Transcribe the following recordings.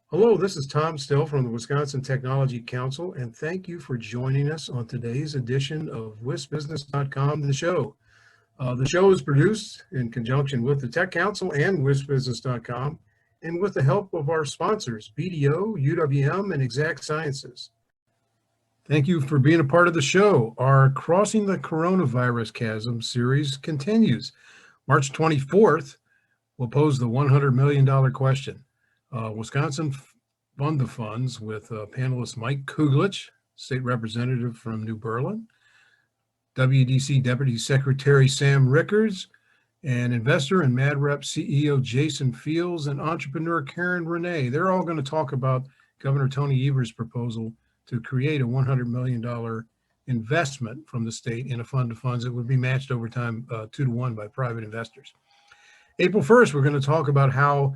Hello, this is Tom Still from the Wisconsin Technology Council, and thank you for joining us on today's edition of WisBusiness.com, the show. The show is produced in conjunction with the Tech Council and WisBusiness.com, and with the help of our sponsors, BDO, UWM, and Exact Sciences. Thank you for being a part of the show. Our Crossing the Coronavirus Chasm series continues. March 24th, we'll pose the $100 million question. Wisconsin Fund the Funds with panelist Mike Kuglich, state representative from New Berlin, WDC Deputy Secretary Sam Rickards, and investor and MadRep CEO Jason Fields, and entrepreneur Karen Renee. They're all going to talk about Governor Tony Evers' proposal to create a $100 million investment from the state in a fund of funds that would be matched over time 2-to-1 by private investors. April 1st, we're going to talk about how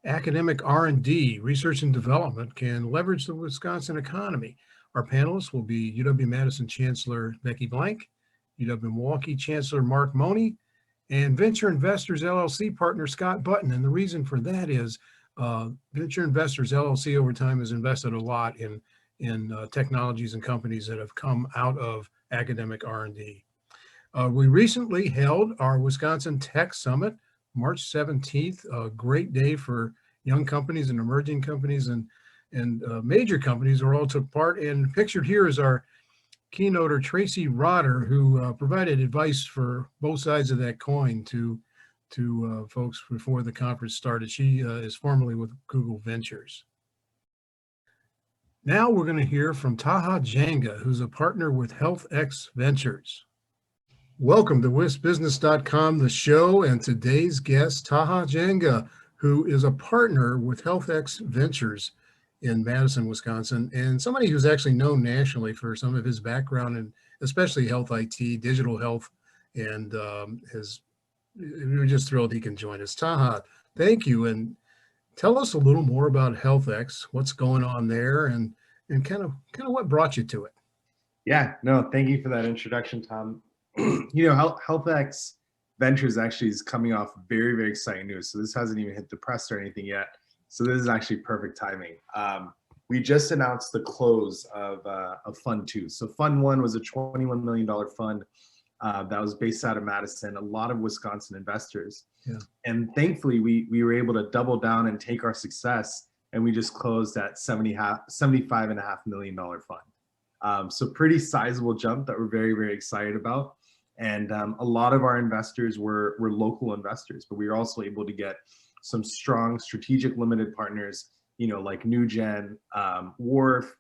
academic R&D, research and development, can leverage the Wisconsin economy. Our panelists will be UW-Madison Chancellor Becky Blank, UW-Milwaukee Chancellor Mark Money, and Venture Investors LLC partner Scott Button. And the reason for that is Venture Investors LLC over time has invested a lot in technologies and companies that have come out of academic R&D. We recently held our Wisconsin Tech Summit, March 17th, a great day for young companies and emerging companies and major companies who all took part. And pictured here is our keynoter, Tracy Rotter, who provided advice for both sides of that coin to folks before the conference started. She is formerly with Google Ventures. Now we're going to hear from Taha Jangda, who's a partner with HealthX Ventures. Welcome to WisBusiness.com, the show, and today's guest, Taha Jangda, who is a partner with HealthX Ventures in Madison, Wisconsin, and somebody who's actually known nationally for some of his background in especially health IT, digital health, and we're just thrilled he can join us. Taha, thank you, and tell us a little more about HealthX, what's going on there, and kind of what brought you to it. Yeah, no, thank you for that introduction, Tom. HealthX Ventures actually is coming off very, very exciting news. So this hasn't even hit the press or anything yet. So this is actually perfect timing. We just announced the close of Fund 2. So Fund 1 was a $21 million fund that was based out of Madison, a lot of Wisconsin investors. Yeah. And thankfully, we were able to double down and take our success, and we just closed that $75.5 million fund. So pretty sizable jump that we're very, very excited about. And a lot of our investors were local investors, but we were also able to get some strong strategic limited partners, like NewGen, Wharf,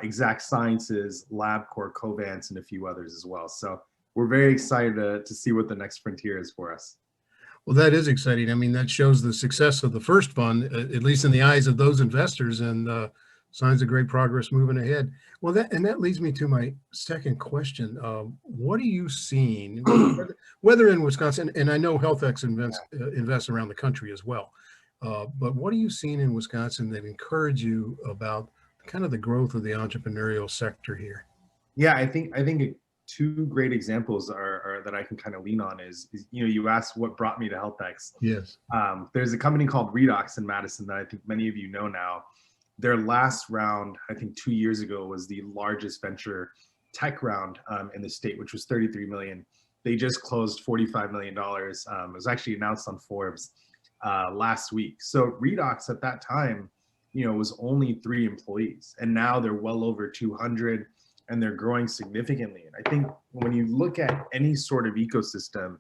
Exact Sciences, LabCorp, Covance, and a few others as well. So we're very excited to see what the next frontier is for us. Well, that is exciting. I mean, that shows the success of the first fund, at least in the eyes of those investors, and signs of great progress moving ahead. Well, that leads me to my second question. What are you seeing, whether in Wisconsin, and I know HealthX invests around the country as well, but what are you seeing in Wisconsin that encourage you about kind of the growth of the entrepreneurial sector here? Yeah, I think two great examples are that I can kind of lean on is you asked what brought me to HealthX. Yes. There's a company called Redox in Madison that I think many of you know now. Their last round, I think 2 years ago, was the largest venture tech round in the state, which was $33 million. They just closed $45 million. It was actually announced on Forbes last week. So Redox at that time, was only 3 employees, and now they're well over 200, and they're growing significantly. And I think when you look at any sort of ecosystem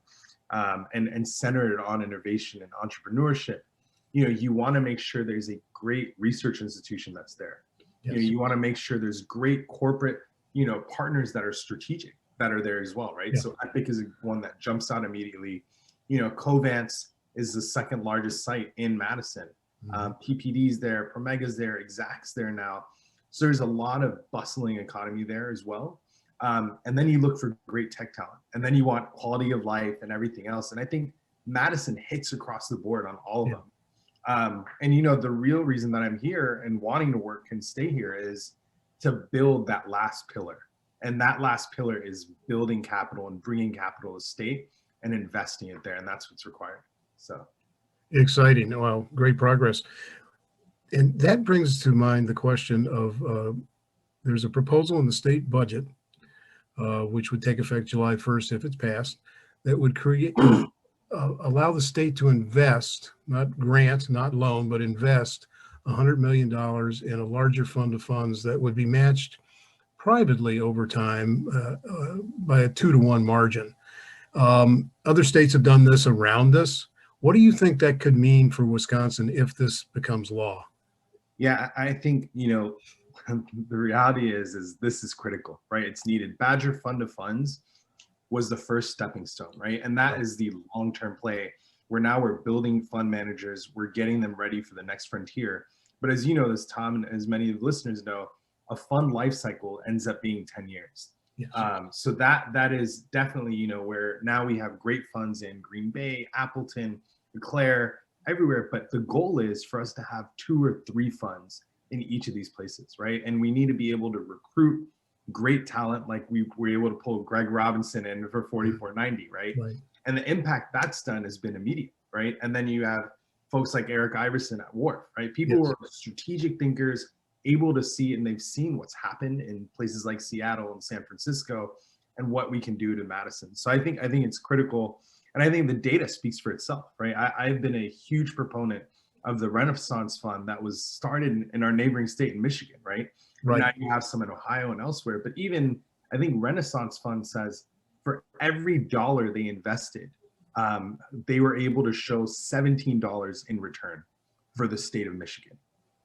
and center it on innovation and entrepreneurship, you want to make sure there's a great research institution that's there. Yes. You want to make sure there's great corporate, partners that are strategic that are there as well, right? Yeah. So Epic is one that jumps out immediately. Covance is the second largest site in Madison. Mm-hmm. PPD's there, Promega's there, Exact's there now. So there's a lot of bustling economy there as well. And then you look for great tech talent, and then you want quality of life and everything else. And I think Madison hits across the board on all of them. And the real reason that I'm here and wanting to work and stay here is to build that last pillar. And that last pillar is building capital and bringing capital to state and investing it there. And that's what's required. So exciting. Well, great progress. And that brings to mind the question of there's a proposal in the state budget, which would take effect July 1st if it's passed, that would create allow the state to invest, not grant, not loan, but invest $100 million in a larger fund of funds that would be matched privately over time by a 2-to-1 margin. Other states have done this around us. What do you think that could mean for Wisconsin if this becomes law? Yeah, I think, the reality is this is critical, right? It's needed. Badger Fund of Funds was the first stepping stone, right? And that is the long-term play where now we're building fund managers, we're getting them ready for the next frontier. But as you know this, Tom, and as many of the listeners know, a fund life cycle ends up being 10 years. Yes. So that is definitely, where now we have great funds in Green Bay, Appleton, Leclerc, everywhere. But the goal is for us to have 2 or 3 funds in each of these places, right? And we need to be able to recruit great talent, like we were able to pull Greg Robinson in for 4490, right? And the impact that's done has been immediate, right? And then you have folks like Eric Iverson at Wharf, right? People who are strategic thinkers, able to see, and they've seen what's happened in places like Seattle and San Francisco and what we can do to Madison. So I think it's critical. And I think the data speaks for itself, right? I've been a huge proponent of the Renaissance Fund that was started in our neighboring state in Michigan, right? Now you have some in Ohio and elsewhere, but even I think Renaissance Fund says for every dollar they invested, they were able to show $17 in return for the state of Michigan.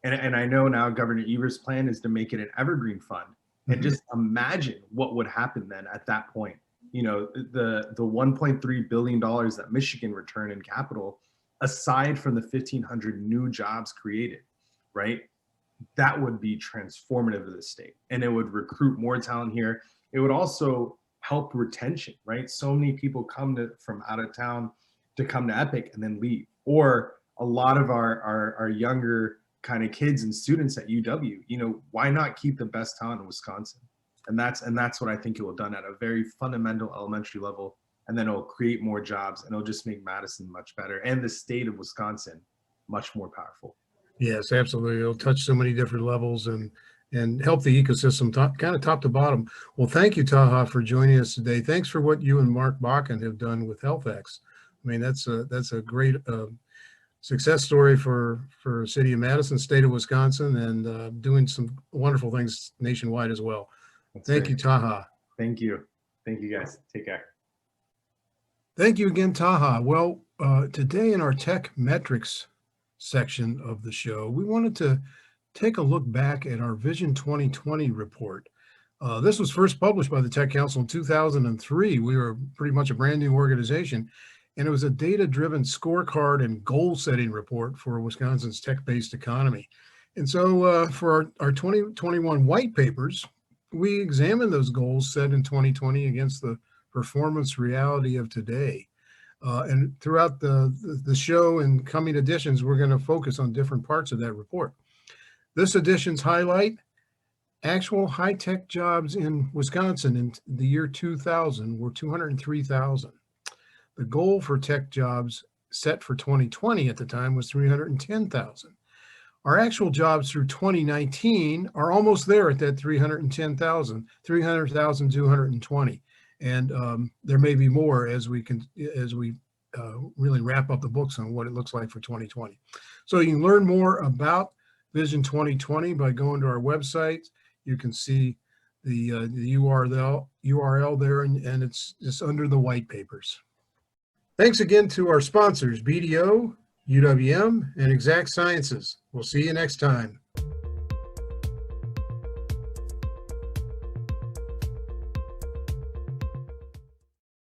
And I know now Governor Evers' plan is to make it an evergreen fund. And just imagine what would happen then at that point. The $1.3 billion that Michigan returned in capital, aside from the 1,500 new jobs created, right? That would be transformative to the state. And it would recruit more talent here. It would also help retention, right? So many people come from out of town to come to Epic and then leave. Or a lot of our younger kind of kids and students at UW, why not keep the best talent in Wisconsin? And that's what I think it will done at a very fundamental elementary level. And then it'll create more jobs and it'll just make Madison much better and the state of Wisconsin much more powerful. Yes, absolutely. It'll touch so many different levels and help the ecosystem kind of top to bottom. Well, thank you, Taha, for joining us today. Thanks for what you and Mark Bakken have done with HealthX. I mean, that's a great success story for the city of Madison, state of Wisconsin, and doing some wonderful things nationwide as well. Thank you, Taha. Thank you. Thank you, guys. Take care. Thank you again, Taha. Well, today in our tech metrics section of the show, we wanted to take a look back at our Vision 2020 report. This was first published by the Tech Council in 2003. We were pretty much a brand new organization, and it was a data-driven scorecard and goal-setting report for Wisconsin's tech-based economy. And so for our 2021 white papers, we examined those goals set in 2020 against the performance reality of today. And throughout the show and coming editions, we're going to focus on different parts of that report. This edition's highlight: actual high-tech jobs in Wisconsin in the year 2000 were 203,000. The goal for tech jobs set for 2020 at the time was 310,000. Our actual jobs through 2019 are almost there at that 310,000, 300,220. And there may be more as we really wrap up the books on what it looks like for 2020. So you can learn more about Vision 2020 by going to our website. You can see the URL there, and it's just under the white papers. Thanks again to our sponsors, BDO, UWM, and Exact Sciences. We'll see you next time.